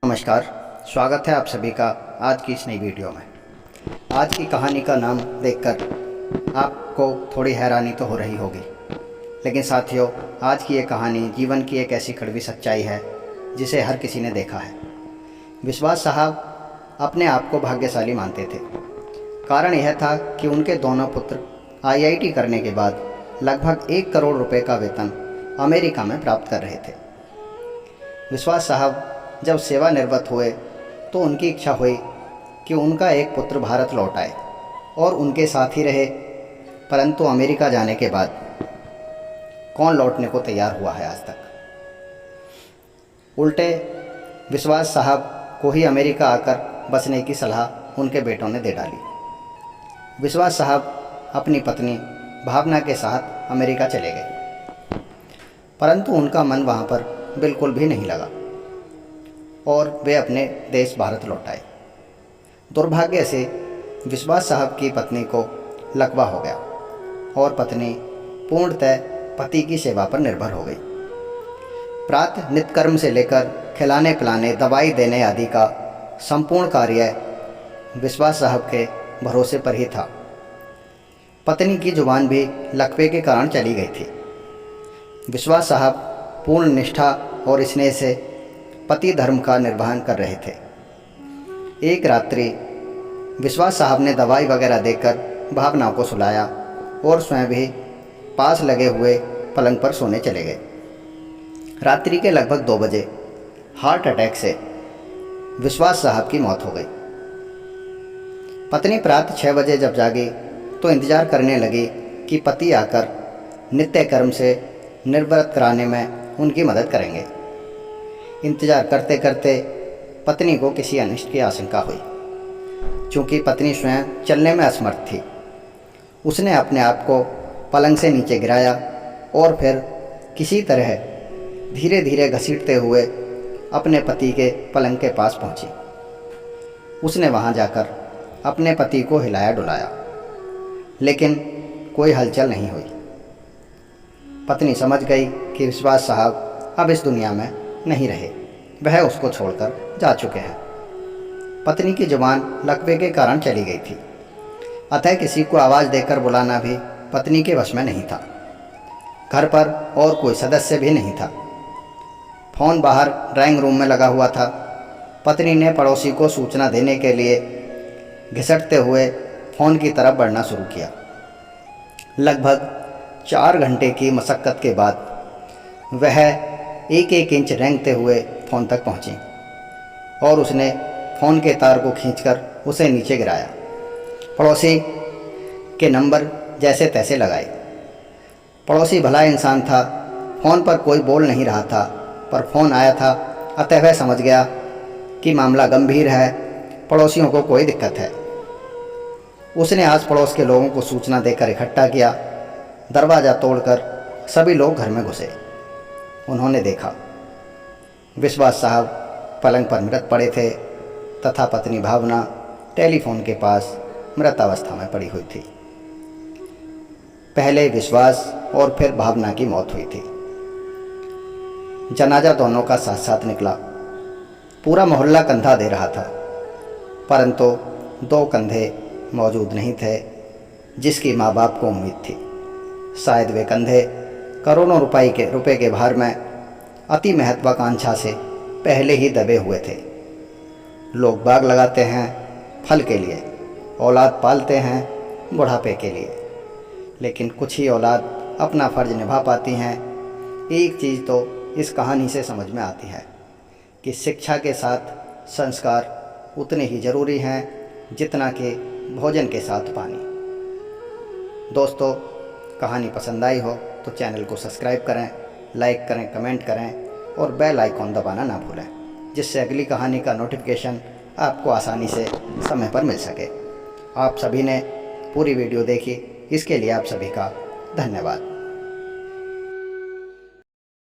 नमस्कार, स्वागत है आप सभी का आज की इस नई वीडियो में। आज की कहानी का नाम देखकर आपको थोड़ी हैरानी तो हो रही होगी, लेकिन साथियों, आज की ये कहानी जीवन की एक ऐसी कड़वी सच्चाई है जिसे हर किसी ने देखा है। विश्वास साहब अपने आप को भाग्यशाली मानते थे। कारण यह था कि उनके दोनों पुत्र IIT करने के बाद लगभग 1 करोड़ रुपए का वेतन अमेरिका में प्राप्त कर रहे थे। विश्वास साहब जब सेवानिवृत्त हुए तो उनकी इच्छा हुई कि उनका एक पुत्र भारत लौट आए और उनके साथ ही रहे, परंतु अमेरिका जाने के बाद कौन लौटने को तैयार हुआ है आज तक। उल्टे विश्वास साहब को ही अमेरिका आकर बसने की सलाह उनके बेटों ने दे डाली। विश्वास साहब अपनी पत्नी भावना के साथ अमेरिका चले गए, परंतु उनका मन वहाँ पर बिल्कुल भी नहीं लगा और वे अपने देश भारत लौट आए। दुर्भाग्य से विश्वास साहब की पत्नी को लकवा हो गया और पत्नी पूर्णतः पति की सेवा पर निर्भर हो गई। प्रातः नित्यकर्म से लेकर खिलाने पिलाने, दवाई देने आदि का संपूर्ण कार्य विश्वास साहब के भरोसे पर ही था। पत्नी की जुबान भी लकवे के कारण चली गई थी। विश्वास साहब पूर्ण निष्ठा और स्नेह से पति धर्म का निर्वहन कर रहे थे। एक रात्रि विश्वास साहब ने दवाई वगैरह देकर भावना को सुलाया और स्वयं भी पास लगे हुए पलंग पर सोने चले गए। रात्रि के लगभग 2 बजे हार्ट अटैक से विश्वास साहब की मौत हो गई। पत्नी प्रातः 6 बजे जब जागी तो इंतजार करने लगी कि पति आकर नित्य कर्म से निवृत्त कराने में उनकी मदद करेंगे। इंतजार करते करते पत्नी को किसी अनिष्ट की आशंका हुई। चूँकि पत्नी स्वयं चलने में असमर्थ थी, उसने अपने आप को पलंग से नीचे गिराया और फिर किसी तरह धीरे धीरे घसीटते हुए अपने पति के पलंग के पास पहुंची। उसने वहां जाकर अपने पति को हिलाया डुलाया, लेकिन कोई हलचल नहीं हुई। पत्नी समझ गई कि विश्वास साहब अब इस दुनिया में नहीं रहे, वह उसको छोड़कर जा चुके हैं। पत्नी की जुबान लकवे के कारण चली गई थी, अतः किसी को आवाज़ देकर बुलाना भी पत्नी के वश में नहीं था। घर पर और कोई सदस्य भी नहीं था। फ़ोन बाहर ड्राइंग रूम में लगा हुआ था। पत्नी ने पड़ोसी को सूचना देने के लिए घिसटते हुए फ़ोन की तरफ बढ़ना शुरू किया। लगभग 4 घंटे की मशक्क़त के बाद वह एक इंच रेंगते हुए फ़ोन तक पहुंची और उसने फ़ोन के तार को खींचकर उसे नीचे गिराया। पड़ोसी के नंबर जैसे तैसे लगाए। पड़ोसी भला इंसान था, फ़ोन पर कोई बोल नहीं रहा था, पर फ़ोन आया था, अतः वह समझ गया कि मामला गंभीर है, पड़ोसियों को कोई दिक्कत है। उसने आस पड़ोस के लोगों को सूचना देकर इकट्ठा किया। दरवाज़ा तोड़कर सभी लोग घर में घुसे। उन्होंने देखा विश्वास साहब पलंग पर मृत पड़े थे तथा पत्नी भावना टेलीफोन के पास मृत अवस्था में पड़ी हुई थी। पहले विश्वास और फिर भावना की मौत हुई थी। जनाजा दोनों का साथ साथ निकला। पूरा मोहल्ला कंधा दे रहा था, परंतु 2 कंधे मौजूद नहीं थे जिसकी माँ बाप को उम्मीद थी। शायद वे कंधे करोड़ों रुपए के भार में अति महत्वाकांक्षा से पहले ही दबे हुए थे। लोग बाग लगाते हैं फल के लिए, औलाद पालते हैं बुढ़ापे के लिए, लेकिन कुछ ही औलाद अपना फ़र्ज निभा पाती हैं। एक चीज़ तो इस कहानी से समझ में आती है कि शिक्षा के साथ संस्कार उतने ही ज़रूरी हैं जितना कि भोजन के साथ पानी। दोस्तों, कहानी पसंद आई हो तो चैनल को सब्सक्राइब करें, लाइक करें, कमेंट करें और बेल आइकॉन दबाना ना भूलें, जिससे अगली कहानी का नोटिफिकेशन आपको आसानी से समय पर मिल सके। आप सभी ने पूरी वीडियो देखी, इसके लिए आप सभी का धन्यवाद।